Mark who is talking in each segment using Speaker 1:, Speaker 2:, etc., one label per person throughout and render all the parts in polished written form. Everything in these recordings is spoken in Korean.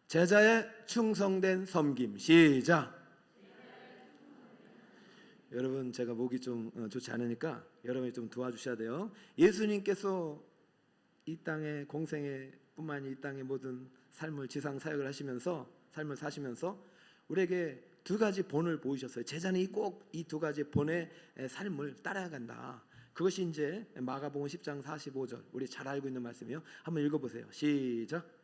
Speaker 1: 제자의 충성된 섬김. 시작. 여러분, 제가 목이 좀 좋지 않으니까 여러분이 좀 도와주셔야 돼요. 예수님께서 이 땅의 공생애 뿐만 아니라 이 땅의 모든 삶을 지상 사역을 하시면서 삶을 사시면서 우리에게 두 가지 본을 보이셨어요. 제자는 꼭 이 두 가지 본의 삶을 따라간다. 그것이 이제 마가복음 10장 45절, 우리 잘 알고 있는 말씀이에요. 한번 읽어보세요. 시작.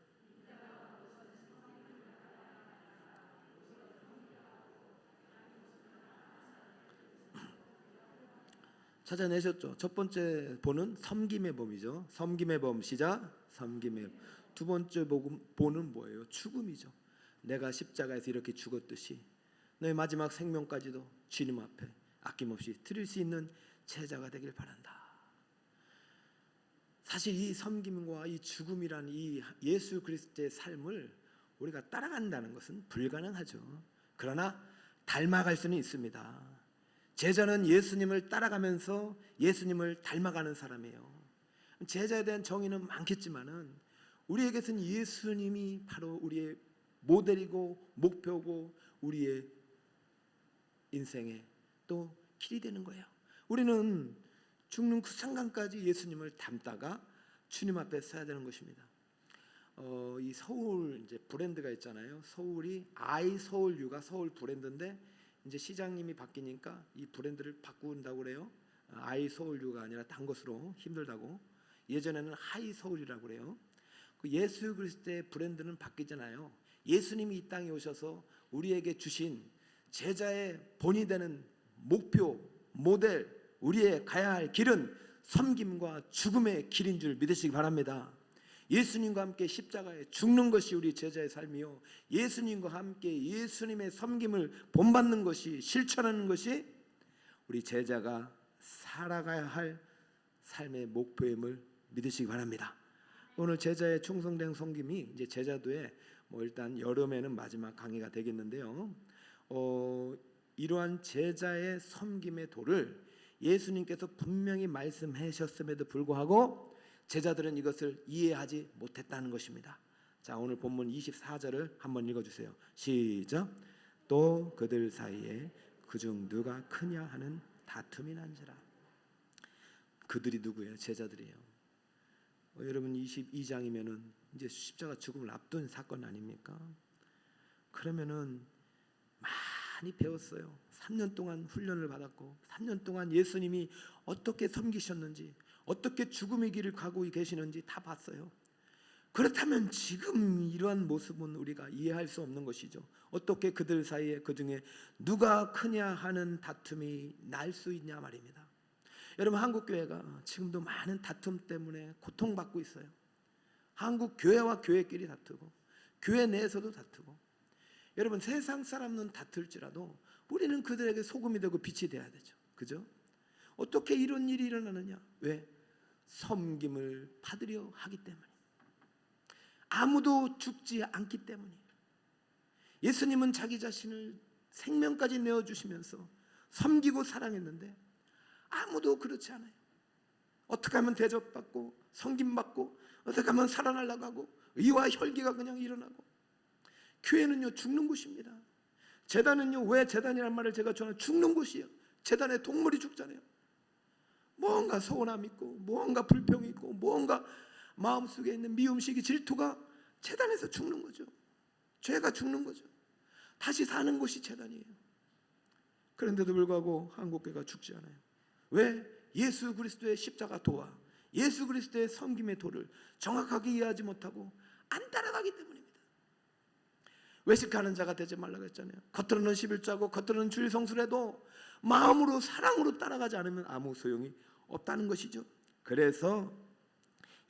Speaker 1: 찾아내셨죠? 첫 번째 본은 섬김의 범이죠. 섬김의 범. 시작. 섬김의 범. 두 번째 본은 뭐예요? 죽음이죠. 내가 십자가에서 이렇게 죽었듯이 너의 마지막 생명까지도 주님 앞에 아낌없이 드릴 수 있는 제자가 되길 바란다. 사실 이 섬김과 이 죽음이란 이 예수 그리스도의 삶을 우리가 따라간다는 것은 불가능하죠. 그러나 닮아갈 수는 있습니다. 제자는 예수님을 따라가면서 예수님을 닮아가는 사람이에요. 제자에 대한 정의는 많겠지만은 우리에게서는 예수님이 바로 우리의 모델이고 목표고 우리의 인생의 또 길이 되는 거예요. 우리는 죽는 그 순간까지 예수님을 닮다가 주님 앞에 서야 되는 것입니다. 이 서울 이제 브랜드가 있잖아요. 서울이 아이 서울유가 서울 브랜드인데 이제 시장님이 바뀌니까 이 브랜드를 바꾼다고 그래요. 아이 서울유가 아니라 딴 것으로 힘들다고. 예전에는 하이 서울이라고 그래요. 그 예수 그리스도의 브랜드는 바뀌잖아요. 예수님이 이 땅에 오셔서 우리에게 주신 제자의 본이 되는 목표, 모델, 우리의 가야 할 길은 섬김과 죽음의 길인 줄 믿으시기 바랍니다. 예수님과 함께 십자가에 죽는 것이 우리 제자의 삶이요, 예수님과 함께 예수님의 섬김을 본받는 것이, 실천하는 것이 우리 제자가 살아가야 할 삶의 목표임을 믿으시기 바랍니다. 오늘 제자의 충성된 섬김이 이제 제자도에 일단 여름에는 마지막 강의가 되겠는데요. 이러한 제자의 섬김의 도를 예수님께서 분명히 말씀하셨음에도 불구하고 제자들은 이것을 이해하지 못했다는 것입니다. 자, 오늘 본문 24절을 한번 읽어주세요. 시작. 또 그들 사이에 그중 누가 크냐 하는 다툼이 난지라. 그들이 누구예요? 제자들이에요. 여러분 22장이면은 이제 십자가 죽음을 앞둔 사건 아닙니까? 그러면은 많이 배웠어요. 3년 동안 훈련을 받았고 3년 동안 예수님이 어떻게 섬기셨는지, 어떻게 죽음의 길을 가고 계시는지 다 봤어요. 그렇다면 지금 이러한 모습은 우리가 이해할 수 없는 것이죠. 어떻게 그들 사이에 그중에 누가 크냐 하는 다툼이 날 수 있냐 말입니다. 여러분, 한국 교회가 지금도 많은 다툼 때문에 고통받고 있어요. 한국 교회와 교회끼리 다투고 교회 내에서도 다투고. 여러분, 세상 사람은 다툴지라도 우리는 그들에게 소금이 되고 빛이 돼야 되죠. 그죠? 어떻게 이런 일이 일어나느냐? 왜? 섬김을 받으려 하기 때문에. 아무도 죽지 않기 때문이에요. 예수님은 자기 자신을 생명까지 내어주시면서 섬기고 사랑했는데 아무도 그렇지 않아요. 어떻게 하면 대접받고 섬김받고 어떻게 하면 살아나려고 하고 의와 혈기가 그냥 일어나고. 교회는요, 죽는 곳입니다. 제단은요, 왜 제단이란 말을 제가 전하면 죽는 곳이에요. 제단에 동물이 죽잖아요. 뭔가 서운함이 있고 뭔가 불평이 있고 뭔가 마음속에 있는 미움식이 질투가 제단에서 죽는 거죠. 죄가 죽는 거죠. 다시 사는 곳이 제단이에요. 그런데도 불구하고 한국교회가 죽지 않아요. 왜? 예수 그리스도의 십자가 도와 예수 그리스도의 섬김의 도를 정확하게 이해하지 못하고 안 따라가기 때문입니다. 외식하는 자가 되지 말라고 했잖아요. 겉으로는 11자고 겉으로는 주일 성수를 해도 마음으로 사랑으로 따라가지 않으면 아무 소용이 없다는 것이죠. 그래서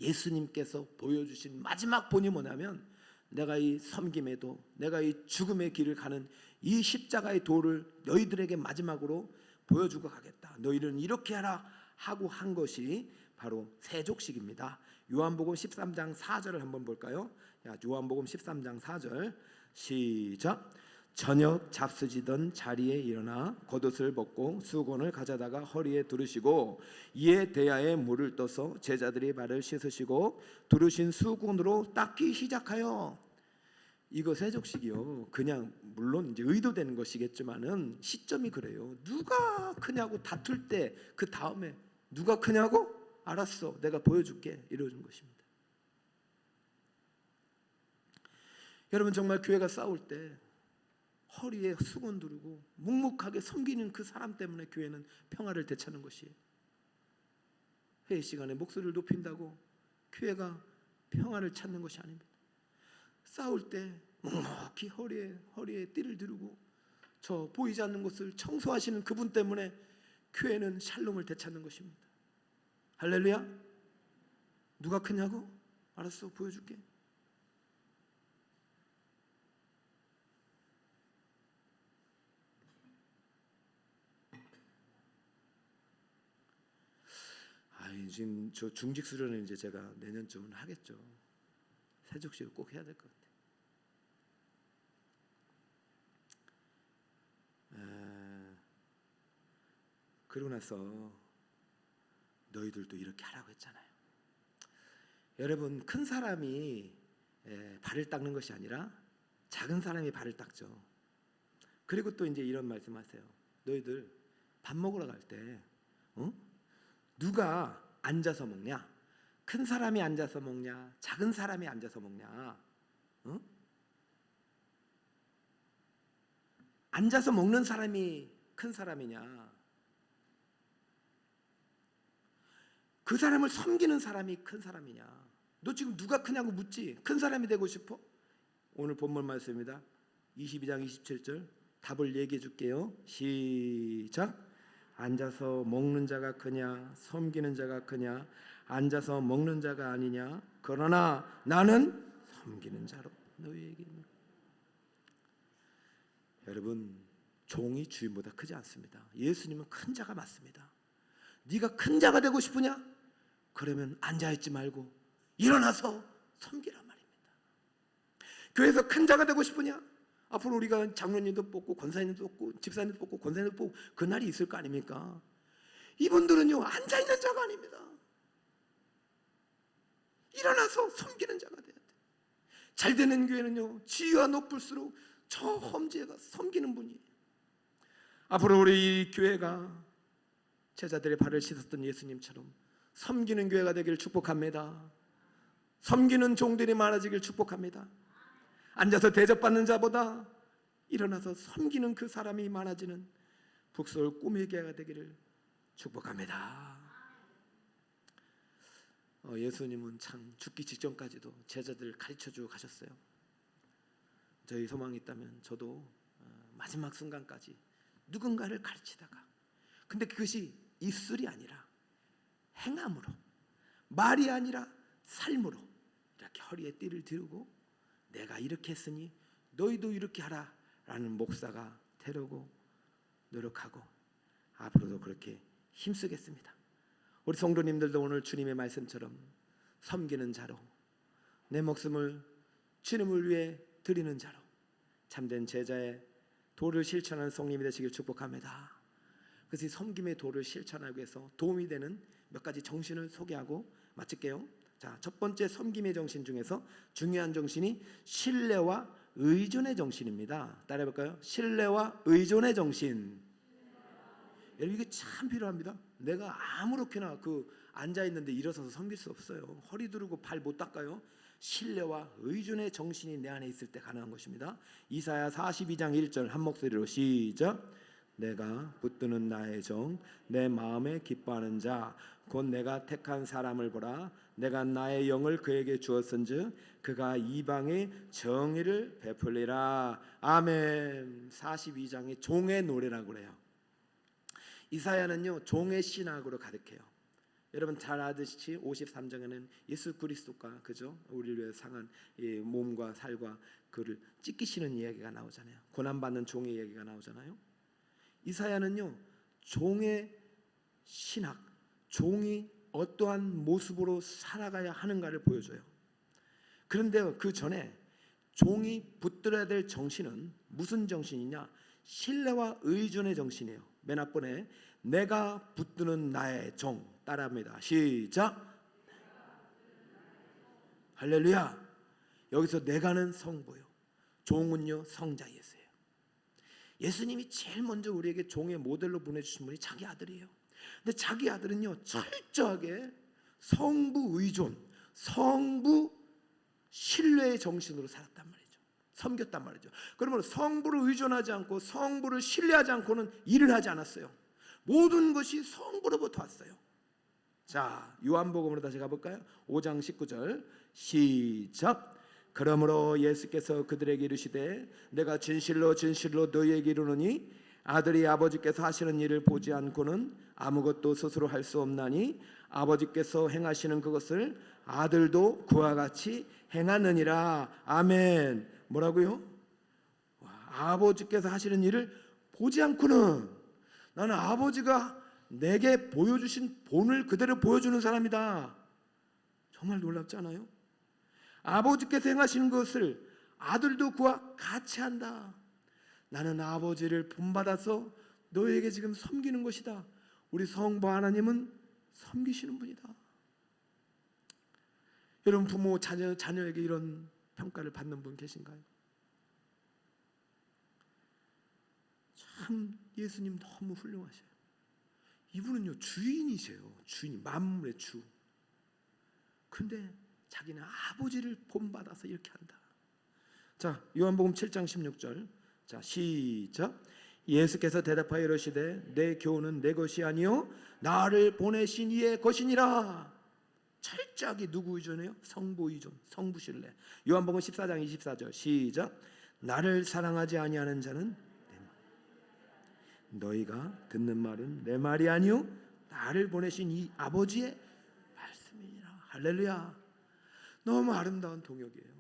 Speaker 1: 예수님께서 보여주신 마지막 본이 뭐냐면, 내가 이 섬김의 도, 내가 이 죽음의 길을 가는 이 십자가의 도를 너희들에게 마지막으로 보여주고 가겠다. 너희는 이렇게 하라 하고 한 것이 바로 세족식입니다. 요한복음 13장 4절을 한번 볼까요? 요한복음 13장 4절 시작. 저녁 잡수지던 자리에 일어나 겉옷을 벗고 수건을 가져다가 허리에 두르시고 이에 대야에 물을 떠서 제자들이 발을 씻으시고 두르신 수건으로 닦기 시작하여. 이거 세족식이요. 그냥 물론 이제 의도되는 것이겠지만은 시점이 그래요. 누가 크냐고 다툴 때 그 다음에 누가 크냐고? 알았어, 내가 보여줄게, 이러는 것입니다. 여러분, 정말 교회가 싸울 때 허리에 수건 두르고 묵묵하게 섬기는 그 사람 때문에 교회는 평화를 되찾는 것이에요. 회의 시간에 목소리를 높인다고 교회가 평화를 찾는 것이 아닙니다. 싸울 때 묵묵히 허리에 띠를 두르고 저 보이지 않는 것을 청소하시는 그분 때문에 교회는 샬롬을 되찾는 것입니다. 할렐루야. 누가 크냐고? 알았어, 보여줄게. 지금 저 중직 수련은 이제 제가 내년쯤은 하겠죠. 세족식을 꼭 해야 될 것 같아요. 그러고 나서 너희들도 이렇게 하라고 했잖아요. 여러분, 큰 사람이 발을 닦는 것이 아니라 작은 사람이 발을 닦죠. 그리고 또 이제 이런 말씀하세요. 너희들 밥 먹으러 갈 때 누가 앉아서 먹냐? 큰 사람이 앉아서 먹냐? 작은 사람이 앉아서 먹냐? 앉아서 먹는 사람이 큰 사람이냐? 그 사람을 섬기는 사람이 큰 사람이냐? 너 지금 누가 크냐고 묻지? 큰 사람이 되고 싶어? 오늘 본문 말씀입니다. 22장 27절 답을 얘기해 줄게요. 시작. 앉아서 먹는 자가 크냐 섬기는 자가 크냐? 앉아서 먹는 자가 아니냐? 그러나 나는 섬기는 자로 너희에게 있는. 여러분, 종이 주인보다 크지 않습니다. 예수님은 큰 자가 맞습니다. 네가 큰 자가 되고 싶으냐? 그러면 앉아있지 말고 일어나서 섬기란 말입니다. 교회에서 큰 자가 되고 싶으냐? 앞으로 우리가 장로님도 뽑고 권사님도 뽑고 집사님도 뽑고 권사님도 뽑고 그 날이 있을 거 아닙니까? 이분들은요, 앉아있는 자가 아닙니다. 일어나서 섬기는 자가 돼야 돼. 잘 되는 교회는요, 지위가 높을수록 저 험지에 가 섬기는 분이에요. 앞으로 우리 이 교회가 제자들의 발을 씻었던 예수님처럼 섬기는 교회가 되기를 축복합니다. 섬기는 종들이 많아지길 축복합니다. 앉아서 대접받는 자보다 일어나서 섬기는 그 사람이 많아지는 북서울 꿈의 교회가 되기를 축복합니다. 예수님은 참 죽기 직전까지도 제자들을 가르쳐주고 가셨어요. 저희 소망이 있다면 저도 마지막 순간까지 누군가를 가르치다가, 근데 그것이 입술이 아니라 행함으로, 말이 아니라 삶으로 이렇게 허리에 띠를 두르고 내가 이렇게 했으니 너희도 이렇게 하라 라는 목사가 되려고 노력하고 앞으로도 그렇게 힘쓰겠습니다. 우리 성도님들도 오늘 주님의 말씀처럼 섬기는 자로, 내 목숨을 주님을 위해 드리는 자로 참된 제자의 도를 실천하는 성님이 되시길 축복합니다. 그래서 이 섬김의 도를 실천하기 위해서 도움이 되는 몇 가지 정신을 소개하고 마칠게요. 자, 첫 번째 섬김의 정신 중에서 중요한 정신이 신뢰와 의존의 정신입니다. 따라해볼까요? 신뢰와 의존의 정신. 여러분, 이게 참 필요합니다. 내가 아무렇게나 앉아있는데 일어서서 섬길 수 없어요. 허리 두르고 발 못 닦아요. 신뢰와 의존의 정신이 내 안에 있을 때 가능한 것입니다. 이사야 42장 1절 한 목소리로 시작. 내가 붙드는 나의 종, 내 마음에 기뻐하는 자, 곧 내가 택한 사람을 보라. 내가 나의 영을 그에게 주었은즉 그가 이방의 정의를 베풀리라. 아멘. 42장의 종의 노래라고 그래요. 이사야는요, 종의 신학으로 가득해요. 여러분 잘 아듯이 53장에는 예수 그리스도가 그죠? 우리를 위해 상한 이 몸과 살과 그를 찢기시는 이야기가 나오잖아요. 고난받는 종의 이야기가 나오잖아요. 이사야는요, 종의 신학, 종이 어떠한 모습으로 살아가야 하는가를 보여줘요. 그런데 그 전에 종이 붙들어야 될 정신은 무슨 정신이냐? 신뢰와 의존의 정신이에요. 맨 앞번에 내가 붙드는 나의 종, 따라합니다. 시작. 할렐루야. 여기서 내가는 성부요, 종은요 성자 예수예요. 예수님이 제일 먼저 우리에게 종의 모델로 보내주신 분이 자기 아들이에요. 근데 자기 아들은요 철저하게 성부 의존, 성부 신뢰의 정신으로 살았단 말이죠. 섬겼단 말이죠. 그러면 성부를 의존하지 않고 성부를 신뢰하지 않고는 일을 하지 않았어요. 모든 것이 성부로부터 왔어요. 자, 요한복음으로 다시 가볼까요? 5장 19절 시작. 그러므로 예수께서 그들에게 이르시되 내가 진실로 진실로 너희에게 이르노니 아들이 아버지께서 하시는 일을 보지 않고는 아무것도 스스로 할 수 없나니 아버지께서 행하시는 그것을 아들도 그와 같이 행하느니라. 아멘. 뭐라고요? 아버지께서 하시는 일을 보지 않고는, 나는 아버지가 내게 보여주신 본을 그대로 보여주는 사람이다. 정말 놀랍지 않아요? 아버지께서 행하시는 것을 아들도 그와 같이 한다. 나는 아버지를 본받아서 너에게 지금 섬기는 것이다. 우리 성부 하나님은 섬기시는 분이다. 여러분 부모 자녀에게 이런 평가를 받는 분 계신가요? 참 예수님 너무 훌륭하셔요. 이분은요 주인이세요. 주인, 만물의 주. 그런데 자기는 아버지를 본받아서 이렇게 한다. 자, 요한복음 7장 16절. 자, 시작. 예수께서 대답하여 이르시되 내 교훈은 내 것이 아니요 나를 보내신 이의 것이니라. 철저하게 누구 의존해요? 성부 의존, 성부 신뢰. 요한복음 14장 24절 시작. 나를 사랑하지 아니하는 자는 너희가 듣는 말은 내 말이 아니요 나를 보내신 이 아버지의 말씀이니라. 할렐루야. 너무 아름다운 동역이에요.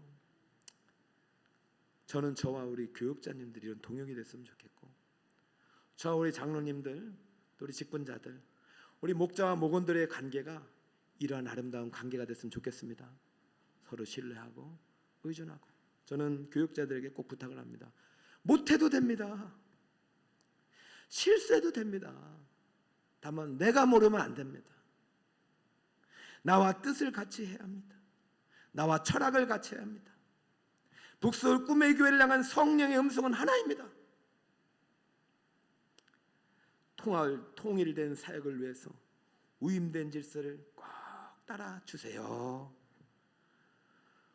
Speaker 1: 저는 저와 우리 교육자님들이 이런 동역이 됐으면 좋겠고, 저와 우리 장로님들, 또 우리 직분자들, 우리 목자와 목원들의 관계가 이러한 아름다운 관계가 됐으면 좋겠습니다. 서로 신뢰하고 의존하고. 저는 교육자들에게 꼭 부탁을 합니다. 못해도 됩니다. 실수해도 됩니다. 다만 내가 모르면 안 됩니다. 나와 뜻을 같이 해야 합니다. 나와 철학을 같이 해야 합니다. 북서울 꿈의 교회를 향한 성령의 음성은 하나입니다. 통일된 사역을 위해서 위임된 질서를 꼭 따라주세요.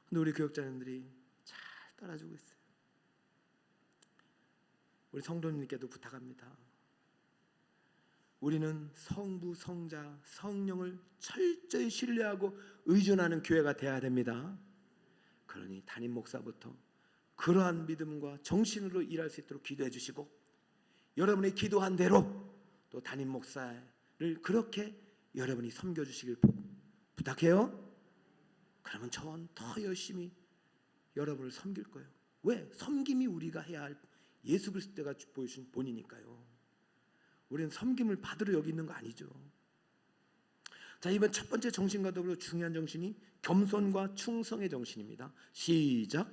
Speaker 1: 근데 우리 교육자님들이 잘 따라주고 있어요. 우리 성도님께도 부탁합니다. 우리는 성부, 성자, 성령을 철저히 신뢰하고 의존하는 교회가 되어야 됩니다. 그러니 담임 목사부터 그러한 믿음과 정신으로 일할 수 있도록 기도해 주시고, 여러분이 기도한 대로 또 담임 목사를 그렇게 여러분이 섬겨주시길 부탁해요. 그러면 전 더 열심히 여러분을 섬길 거예요. 왜? 섬김이 우리가 해야 할 예수 그리스도가 보여주신 본이니까요. 우리는 섬김을 받으러 여기 있는 거 아니죠. 자, 이번 첫 번째 정신과 더불어 중요한 정신이 겸손과 충성의 정신입니다. 시작.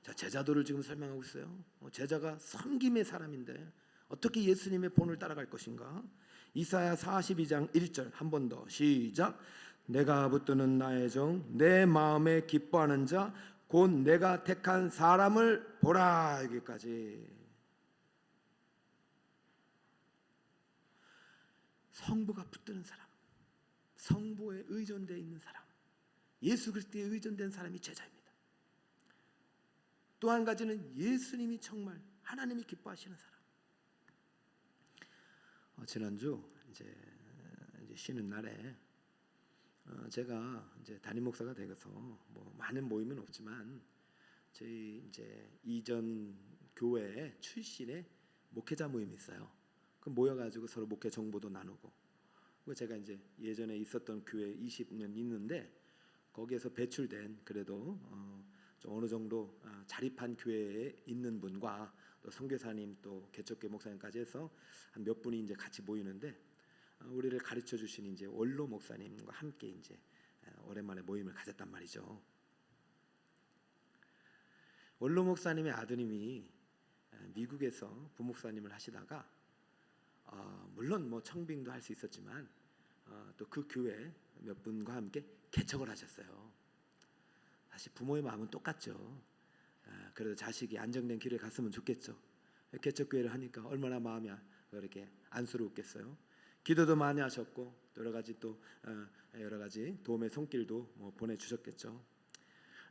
Speaker 1: 자, 제자도를 지금 설명하고 있어요. 제자가 섬김의 사람인데 어떻게 예수님의 본을 따라갈 것인가? 이사야 42장 1절 한 번 더 시작. 내가 붙드는 나의 종, 내 마음에 기뻐하는 자, 곧 내가 택한 사람을 보라. 여기까지. 성부가 붙드는 사람, 성부에 의존되어 있는 사람, 예수 그리스도에 의존된 사람이 제자입니다. 또 한 가지는 예수님이 정말 하나님이 기뻐하시는 사람. 지난주 이제 쉬는 날에 제가 이제 담임 목사가 되어서 뭐 많은 모임은 없지만 저희 이제 이전 교회 출신의 목회자 모임이 있어요. 그 모여가지고 서로 목회 정보도 나누고. 그 제가 이제 예전에 있었던 교회 20년 있는데 거기에서 배출된 그래도 좀 어느 정도 자립한 교회에 있는 분과 또 선교사님 또 개척교회 목사님까지 해서 한 몇 분이 이제 같이 모이는데 우리를 가르쳐 주신 이제 원로 목사님과 함께 이제 오랜만에 모임을 가졌단 말이죠. 원로 목사님의 아드님이 미국에서 부목사님을 하시다가 물론 뭐 청빙도 할 수 있었지만 또 그 교회 몇 분과 함께 개척을 하셨어요. 사실 부모의 마음은 똑같죠. 그래도 자식이 안정된 길을 갔으면 좋겠죠. 개척교회를 하니까 얼마나 마음이 그렇게 안쓰러웠겠어요. 기도도 많이 하셨고 여러 가지 도움의 손길도 보내주셨겠죠.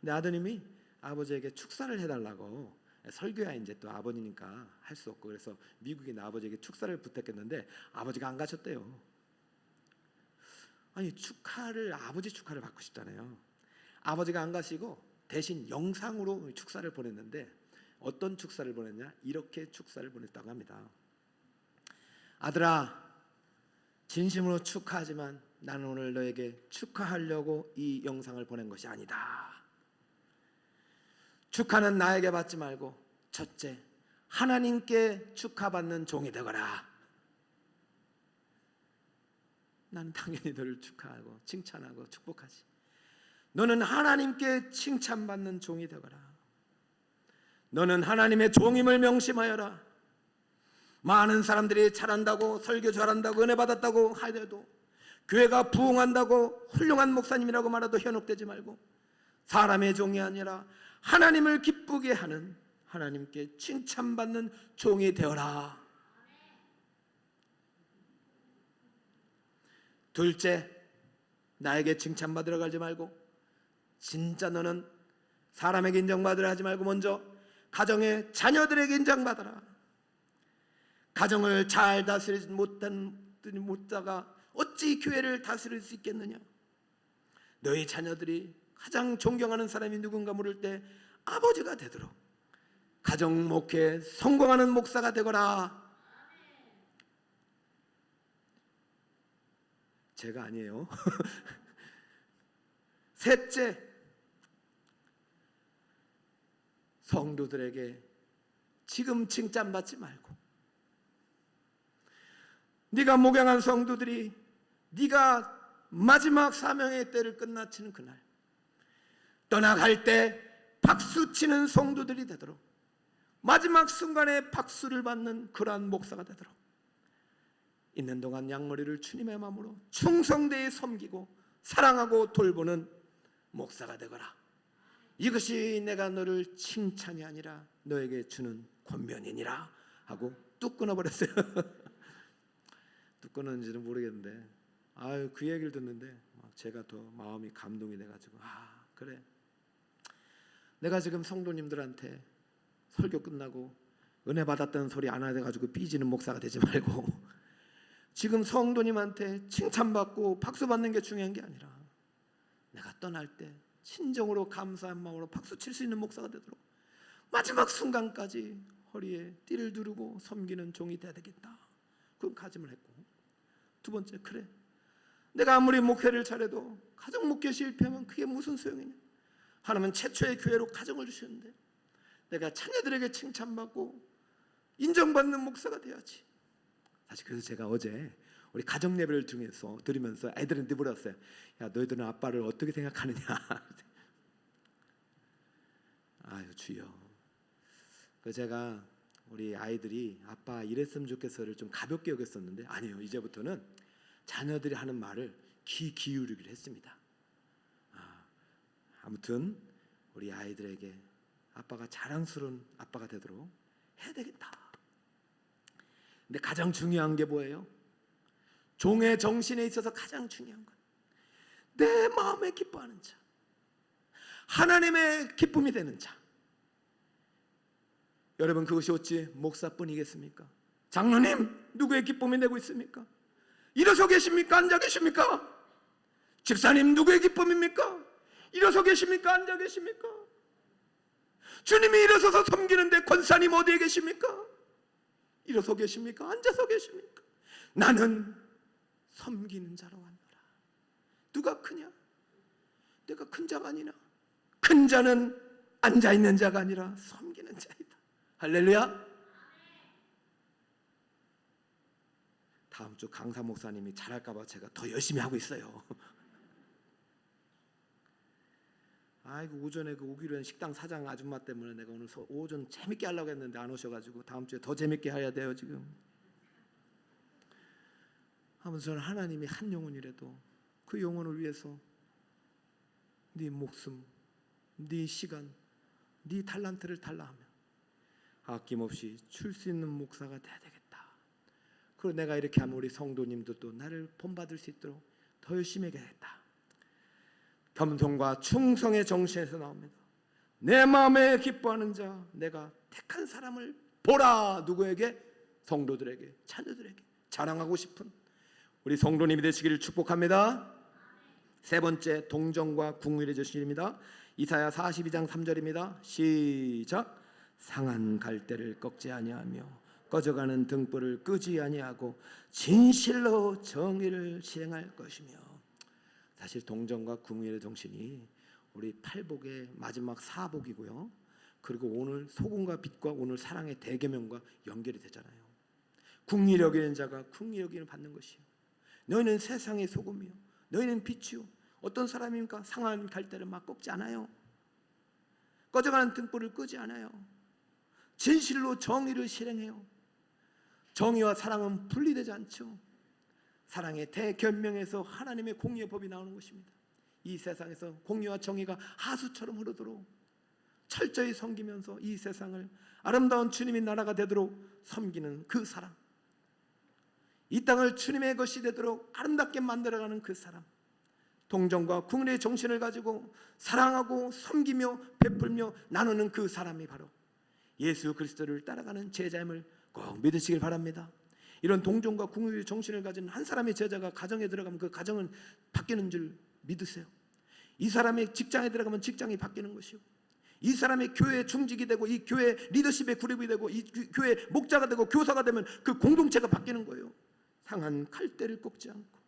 Speaker 1: 근데 아드님이 아버지에게 축사를 해달라고, 설교야 이제 또 아버지니까 할 수 없고, 그래서 미국에 있는 아버지에게 축사를 부탁했는데 아버지가 안 가셨대요. 아니 아버지 축하를 받고 싶잖아요. 아버지가 안 가시고 대신 영상으로 축사를 보냈는데, 어떤 축사를 보냈냐? 이렇게 축사를 보냈다고 합니다. 아들아, 진심으로 축하하지만 나는 오늘 너에게 축하하려고 이 영상을 보낸 것이 아니다. 축하는 나에게 받지 말고 첫째, 하나님께 축하받는 종이 되거라. 나는 당연히 너를 축하하고 칭찬하고 축복하지. 너는 하나님께 칭찬받는 종이 되거라. 너는 하나님의 종임을 명심하여라. 많은 사람들이 잘한다고, 설교 잘한다고, 은혜 받았다고 하더라도, 교회가 부흥한다고 훌륭한 목사님이라고 말해도 현혹되지 말고, 사람의 종이 아니라 하나님을 기쁘게 하는, 하나님께 칭찬받는 종이 되어라. 둘째, 나에게 칭찬받으러 가지 말고, 진짜 너는 사람에게 인정받으려 하지 말고 먼저 가정의 자녀들에게 인정받아라. 가정을 잘 다스리지 못하다가 어찌 교회를 다스릴 수 있겠느냐? 너희 자녀들이 가장 존경하는 사람이 누군가 물을 때 아버지가 되도록 가정 목회에 성공하는 목사가 되거라. 제가 아니에요. 셋째, 성도들에게 지금 칭찬받지 말고, 네가 목양한 성도들이 네가 마지막 사명의 때를 끝마치는 그날 떠나갈 때 박수치는 성도들이 되도록, 마지막 순간에 박수를 받는 그러한 목사가 되도록 있는 동안 양머리를 주님의 마음으로 충성되이 섬기고 사랑하고 돌보는 목사가 되거라. 이것이 내가 너를 칭찬이 아니라 너에게 주는 권면이니라 하고 뚝 끊어버렸어요. 뚝 끊었는지는 모르겠는데, 그 얘기를 듣는데 제가 더 마음이 감동이 돼가지고, 그래, 내가 지금 성도님들한테 설교 끝나고 은혜 받았다는 소리 안 해가지고 삐지는 목사가 되지 말고, 지금 성도님한테 칭찬받고 박수 받는 게 중요한 게 아니라 내가 떠날 때 진정으로 감사한 마음으로 박수 칠 수 있는 목사가 되도록 마지막 순간까지 허리에 띠를 두르고 섬기는 종이 돼야 되겠다. 그건 가짐을 했고, 두 번째, 그래, 내가 아무리 목회를 잘해도 가정 목회 실패하면 그게 무슨 소용이냐? 하나님은 최초의 교회로 가정을 주셨는데 내가 자녀들에게 칭찬받고 인정받는 목사가 돼야지. 사실 그래서 제가 어제 우리 가정 예배를 들으면서 애들한테 물었어요. 야, 너희들은 아빠를 어떻게 생각하느냐? 아유 주여. 그 제가 우리 아이들이 아빠 이랬으면 좋겠어를 좀 가볍게 여겼었는데, 아니에요. 이제부터는 자녀들이 하는 말을 귀 기울이기로 했습니다. 아무튼 우리 아이들에게 아빠가 자랑스러운 아빠가 되도록 해야 되겠다. 근데 가장 중요한 게 뭐예요? 종의 정신에 있어서 가장 중요한 건 내 마음에 기뻐하는 자, 하나님의 기쁨이 되는 자. 여러분, 그것이 어찌 목사뿐이겠습니까? 장로님, 누구의 기쁨이 되고 있습니까? 일어서 계십니까? 앉아 계십니까? 집사님, 누구의 기쁨입니까? 일어서 계십니까? 앉아 계십니까? 주님이 일어서서 섬기는데 권사님 어디에 계십니까? 일어서 계십니까? 앉아서 계십니까? 나는 섬기는 자로 왔노라. 누가 크냐? 내가 큰 자가 아니라, 큰 자는 앉아있는 자가 아니라 섬기는 자이다. 할렐루야. 다음 주 강사 목사님이 잘할까 봐 제가 더 열심히 하고 있어요. 아이고, 오전에 그 오기로 한 식당 사장 아줌마 때문에 내가 오늘 오전 재밌게 하려고 했는데 안 오셔가지고 다음 주에 더 재밌게 해야 돼요. 지금 하면서 저는 하나님이 한 영혼이라도 그 영혼을 위해서 네 목숨, 네 시간, 네 달란트를 달라하며 아낌없이 줄 수 있는 목사가 돼야 되겠다. 그리고 내가 이렇게 하면 우리 성도님도 또 나를 본받을 수 있도록 더 열심히 해야겠다. 겸손과 충성의 정신에서 나옵니다. 내 마음에 기뻐하는 자, 내가 택한 사람을 보라. 누구에게? 성도들에게, 자녀들에게 자랑하고 싶은 우리 성도님이 되시기를 축복합니다. 세 번째, 동정과 궁율의 정신입니다. 이사야 42장 3절입니다. 시작. 상한 갈대를 꺾지 아니하며 꺼져가는 등불을 끄지 아니하고 진실로 정의를 실행할 것이며. 사실 동정과 궁율의 정신이 우리 팔복의 마지막 사복이고요. 그리고 오늘 소금과 빛과 오늘 사랑의 대계명과 연결이 되잖아요. 궁휼히 여기는 자가 궁휼히 여김을 받는 것이요. 너희는 세상의 소금이요, 너희는 빛이요. 어떤 사람입니까? 상한 갈대를 막 꺾지 않아요. 꺼져가는 등불을 끄지 않아요. 진실로 정의를 실행해요. 정의와 사랑은 분리되지 않죠. 사랑의 대견명에서 하나님의 공의의 법이 나오는 것입니다. 이 세상에서 공의와 정의가 하수처럼 흐르도록 철저히 섬기면서 이 세상을 아름다운 주님의 나라가 되도록 섬기는 그 사람, 이 땅을 주님의 것이 되도록 아름답게 만들어가는 그 사람, 동정과 궁례의 정신을 가지고 사랑하고 섬기며 베풀며 나누는 그 사람이 바로 예수 그리스도를 따라가는 제자임을 꼭 믿으시길 바랍니다. 이런 동정과 궁례의 정신을 가진 한 사람의 제자가 가정에 들어가면 그 가정은 바뀌는 줄 믿으세요. 이 사람의 직장에 들어가면 직장이 바뀌는 것이요, 이 사람의 교회에 중직이 되고 이 교회 리더십의 그룹이 되고 이 교회 목자가 되고 교사가 되면 그 공동체가 바뀌는 거예요. 상한 칼대를 꺾지 않고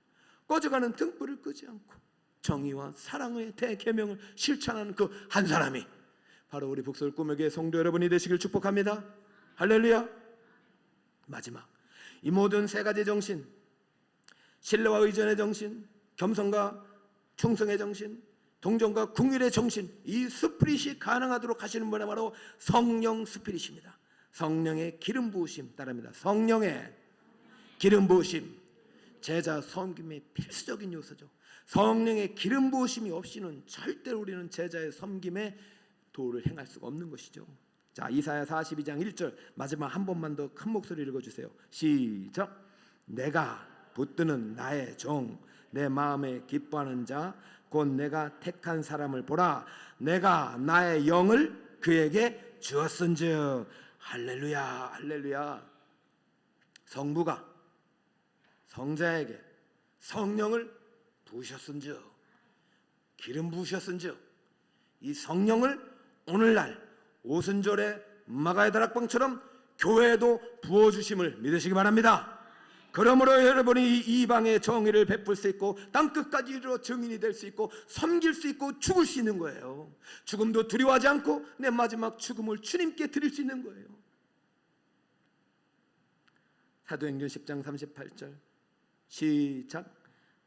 Speaker 1: 꺼져가는 등불을 끄지 않고 정의와 사랑의 대계명을 실천하는 그 한 사람이 바로 우리 북서울 꿈의 성도 여러분이 되시길 축복합니다. 할렐루야. 마지막, 이 모든 세 가지 정신, 신뢰와 의존의 정신, 겸손과 충성의 정신, 동정과 궁율의 정신, 이 스피릿이 가능하도록 하시는 분이 바로 성령 스피릿입니다. 성령의 기름 부으심 따릅니다. 성령의 기름 부으심, 제자 섬김의 필수적인 요소죠. 성령의 기름 부으심이 없이는 절대로 우리는 제자의 섬김에 도를 행할 수가 없는 것이죠. 자, 이사야 42장 1절 마지막 한 번만 더 큰 목소리로 읽어주세요. 시작. 내가 붙드는 나의 종, 내 마음에 기뻐하는 자, 곧 내가 택한 사람을 보라. 내가 나의 영을 그에게 주었은즉. 할렐루야, 할렐루야. 성부가 성자에게 성령을 부으셨은즉, 기름 부으셨은즉, 이 성령을 오늘날 오순절의 마가의 다락방처럼 교회에도 부어주심을 믿으시기 바랍니다. 그러므로 여러분이 이 이방의 정의를 베풀 수 있고 땅끝까지 이르러 증인이 될 수 있고 섬길 수 있고 죽을 수 있는 거예요. 죽음도 두려워하지 않고 내 마지막 죽음을 주님께 드릴 수 있는 거예요. 사도행전 10장 38절 시작.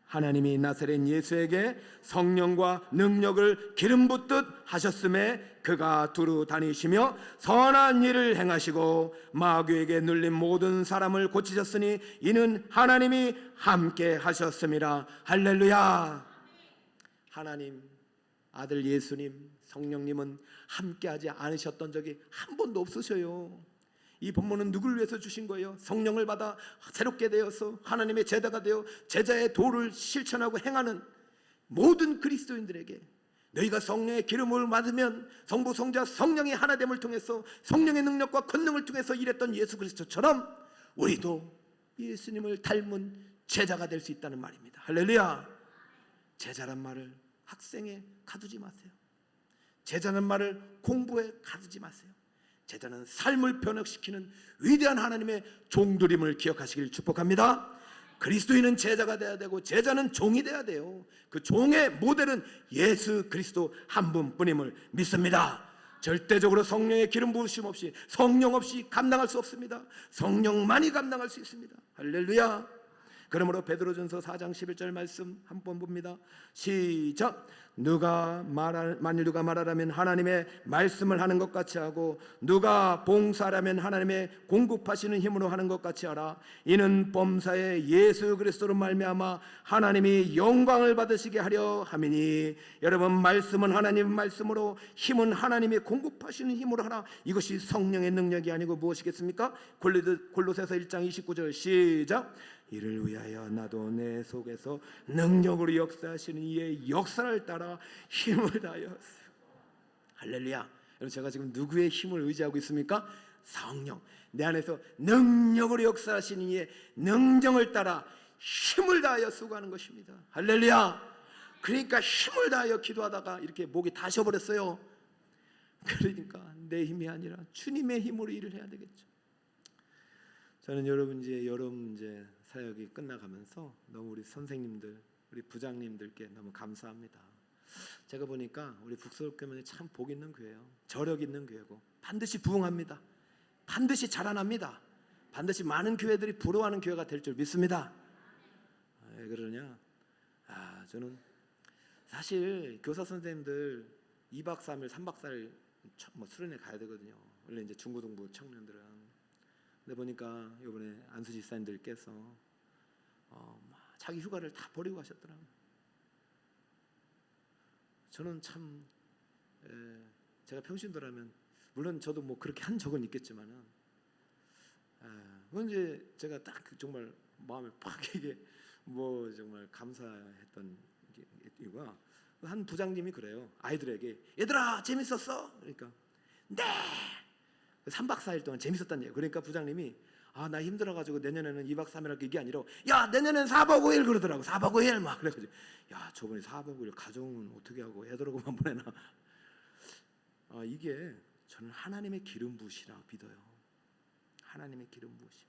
Speaker 1: 하나님이 나사렛 예수에게 성령과 능력을 기름 붓듯 하셨음에 그가 두루 다니시며 선한 일을 행하시고 마귀에게 눌린 모든 사람을 고치셨으니 이는 하나님이 함께 하셨음이라. 할렐루야. 하나님, 아들 예수님, 성령님은 함께하지 않으셨던 적이 한 번도 없으셔요. 이 본문은 누구를 위해서 주신 거예요? 성령을 받아 새롭게 되어서 하나님의 제자가 되어 제자의 도를 실천하고 행하는 모든 그리스도인들에게 너희가 성령의 기름을 받으면 성부 성자 성령의 하나됨을 통해서 성령의 능력과 권능을 통해서 일했던 예수 그리스도처럼 우리도 예수님을 닮은 제자가 될 수 있다는 말입니다. 할렐루야. 제자란 말을 학생에 가두지 마세요. 제자는 말을 공부에 가두지 마세요. 제자는 삶을 변혁시키는 위대한 하나님의 종들임을 기억하시길 축복합니다. 그리스도인은 제자가 돼야 되고 제자는 종이 돼야 돼요. 그 종의 모델은 예수 그리스도 한 분뿐임을 믿습니다. 절대적으로 성령의 기름 부으심 없이, 성령 없이 감당할 수 없습니다. 성령만이 감당할 수 있습니다. 할렐루야. 그러므로 베드로전서 4장 11절 말씀 한번 봅니다. 시작. 만일 누가 말하라면 하나님의 말씀을 하는 것 같이 하고 누가 봉사라면 하나님의 공급하시는 힘으로 하는 것 같이 하라. 이는 범사에 예수 그리스도로 말미암아 하나님이 영광을 받으시게 하려 함이니. 여러분, 말씀은 하나님의 말씀으로, 힘은 하나님의 공급하시는 힘으로 하라. 이것이 성령의 능력이 아니고 무엇이겠습니까? 골로새서 1장 29절 시작. 이를 위하여 나도 내 속에서 능력으로 역사하시는 이의 역사를 따라 힘을 다하였어요. 할렐루야. 여러분, 제가 지금 누구의 힘을 의지하고 있습니까? 성령. 내 안에서 능력으로 역사하시는 이의 능정을 따라 힘을 다하여 수고하는 것입니다. 할렐루야. 그러니까 힘을 다하여 기도하다가 이렇게 목이 다 쉬어버렸어요. 그러니까 내 힘이 아니라 주님의 힘으로 일을 해야 되겠죠. 저는 여러분 이제 사역이 끝나가면서 너무 우리 선생님들, 우리 부장님들께 너무 감사합니다. 제가 보니까 우리 북서울교회는 참 복 있는 교회예요. 저력 있는 교회고 반드시 부흥합니다. 반드시 자라납니다. 반드시 많은 교회들이 부러워하는 교회가 될 줄 믿습니다. 왜 그러냐? 저는 사실 교사 선생님들 2박 3일, 3박 4일 수련회 가야 되거든요. 원래 이제 중고등부 청년들은. 근데 보니까 이번에 안수 집사님들께서 자기 휴가를 다 버리고 가셨더라고요. 저는 참 제가 평신도라면 물론 저도 뭐 그렇게 한 적은 있겠지만은 그건 이제 제가 딱 정말 마음에 팍 이게 뭐 정말 감사했던 이유가 한 부장님이 그래요. 아이들에게 얘들아 재밌었어? 그러니까 네. 3박 4일 동안 재밌었다는 얘기예요. 그러니까 부장님이 나 힘들어가지고 내년에는 2박 3일 이게 아니라 야 내년엔 4박 5일 그러더라고. 4박 5일 막 그래가지고 야 저번에 4박 5일 가정은 어떻게 하고 애들하고만 보내나. 이게 저는 하나님의 기름 부으시라고 믿어요. 하나님의 기름 부으심.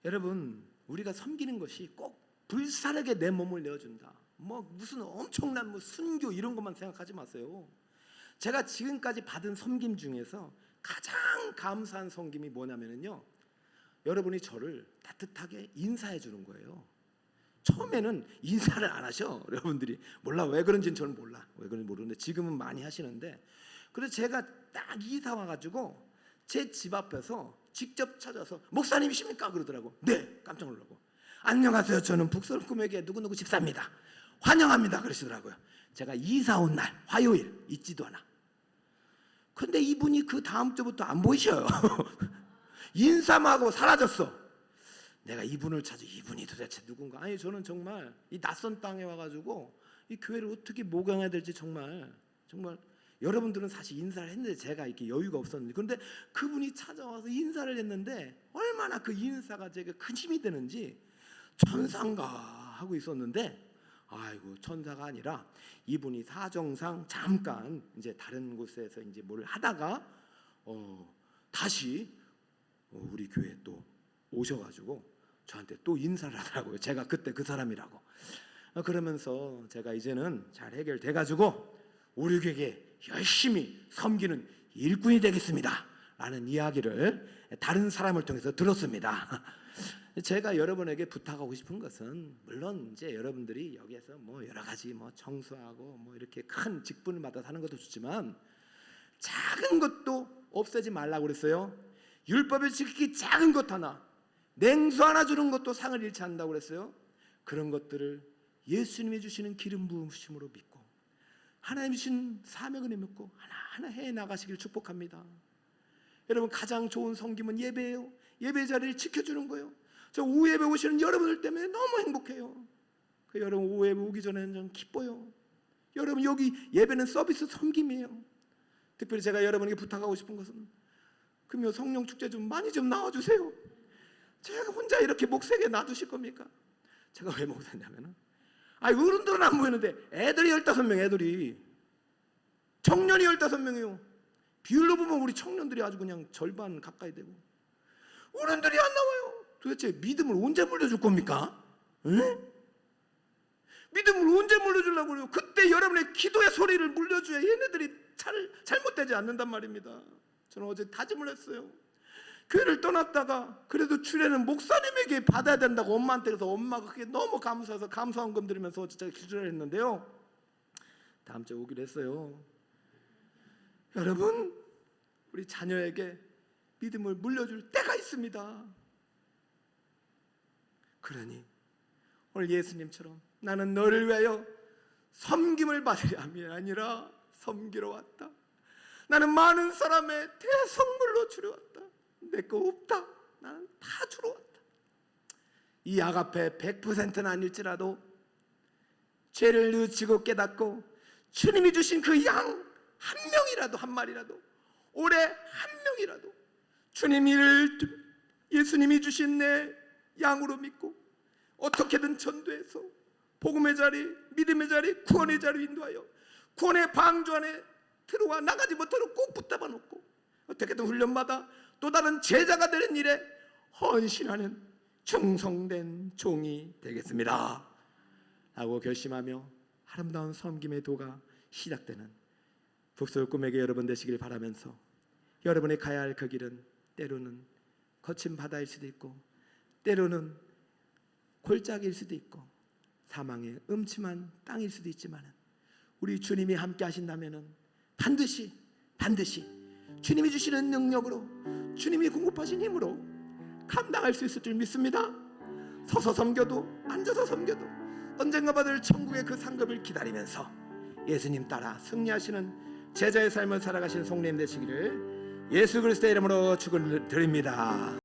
Speaker 1: 여러분, 우리가 섬기는 것이 꼭 불사르게 내 몸을 내어준다. 뭐 무슨 엄청난 뭐 순교 이런 것만 생각하지 마세요. 제가 지금까지 받은 섬김 중에서 가장 감사한 섬김이 뭐냐면요, 여러분이 저를 따뜻하게 인사해 주는 거예요. 처음에는 인사를 안 하셔. 여러분들이 몰라 왜 그런지는 저는 몰라. 왜 그런지 모르는데 지금은 많이 하시는데, 그래서 제가 딱 이사 와가지고 제 집 앞에서 직접 찾아서 목사님이십니까? 그러더라고. 네, 깜짝 놀라고. 안녕하세요. 저는 북서울 꿈에게 누구누구 집사입니다. 환영합니다. 그러시더라고요. 제가 이사 온 날 화요일 있지도 않아. 근데 이분이 그 다음 주부터 안 보이셔요. 인사만 하고 사라졌어. 내가 이분을 찾아 이분이 도대체 누군가. 아니 저는 정말 이 낯선 땅에 와가지고 이 교회를 어떻게 목양해야 될지 정말 여러분들은 사실 인사를 했는데 제가 이렇게 여유가 없었는데, 그런데 그분이 찾아와서 인사를 했는데 얼마나 그 인사가 제가 큰 힘이 되는지, 천사인가 하고 있었는데 아이고 천사가 아니라 이분이 사정상 잠깐 이제 다른 곳에서 이제 뭘 하다가 다시 우리 교회에 또 오셔가지고 저한테 또 인사를 하더라고요. 제가 그때 그 사람이라고. 그러면서 제가 이제는 잘 해결돼가지고 우리 교회에 열심히 섬기는 일꾼이 되겠습니다 라는 이야기를 다른 사람을 통해서 들었습니다. 제가 여러분에게 부탁하고 싶은 것은, 물론 이제 여러분들이 여기에서 뭐 여러 가지 뭐 청소하고 뭐 이렇게 큰 직분을 맡아서 하는 것도 좋지만 작은 것도 없애지 말라고 그랬어요. 율법을 지키기 작은 것 하나, 냉수 하나 주는 것도 상을 잃지 않는다고 그랬어요. 그런 것들을 예수님이 주시는 기름 부으심으로 믿고 하나님이 주신 사명을 믿고 하나하나 해 나가시길 축복합니다. 여러분, 가장 좋은 섬김은 예배예요. 예배 자리를 지켜주는 거예요. 저 오후 예배 오시는 여러분들 때문에 너무 행복해요. 여러분 오후 예배 오기 전에는 좀 기뻐요. 여러분 여기 예배는 서비스 섬김이에요. 특별히 제가 여러분에게 부탁하고 싶은 것은 금요 성령 축제 좀 많이 좀 나와주세요. 제가 혼자 이렇게 목세게 놔두실 겁니까? 제가 왜 목사냐면은 어른들은 안 보이는데 애들이 15명, 애들이 청년이 15명이에요. 비율로 보면 우리 청년들이 아주 그냥 절반 가까이 되고 어른들이 안 나와요. 도대체 믿음을 언제 물려줄 겁니까? 에? 믿음을 언제 물려주려고 그래요? 그때 여러분의 기도의 소리를 물려줘야 얘네들이 잘못되지 않는단 말입니다. 저는 어제 다짐을 했어요. 교회를 떠났다가 그래도 주례는 목사님에게 받아야 된다고 엄마한테 그래서 엄마가 그게 너무 감사해서 감사원금 드리면서 진짜 기도를 했는데요. 다음 주에 오기로 했어요. 여러분, 우리 자녀에게 믿음을 물려줄 때가 있습니다. 그러니 오늘 예수님처럼 나는 너를 위하여 섬김을 받으려 함이 아니라 섬기러 왔다. 나는 많은 사람의 대성물로 주려 왔다. 내 거 없다. 나는 다 주러 왔다. 이 아가페 100%는 아닐지라도 죄를 뉘우치고 깨닫고 주님이 주신 그 양 한 명이라도, 한 마리라도, 올해 한 명이라도 예수님이 주신 내 양으로 믿고 어떻게든 전도해서 복음의 자리, 믿음의 자리, 구원의 자리 인도하여 구원의 방주 안에 들어와 나가지 못하도록 꼭 붙잡아 놓고 어떻게든 훈련받아 또 다른 제자가 되는 일에 헌신하는 충성된 종이 되겠습니다 라고 결심하며 아름다운 섬김의 도가 시작되는 북서울 꿈에게 여러분 되시길 바라면서, 여러분이 가야 할 그 길은 때로는 거친 바다일 수도 있고 때로는 골짜기일 수도 있고 사망의 음침한 땅일 수도 있지만 우리 주님이 함께 하신다면 반드시 주님이 주시는 능력으로, 주님이 공급하신 힘으로 감당할 수 있을 줄 믿습니다. 서서 섬겨도 앉아서 섬겨도 언젠가 받을 천국의 그 상급을 기다리면서 예수님 따라 승리하시는 제자의 삶을 살아가신 성도님 되시기를 예수 그리스도의 이름으로 축원드립니다.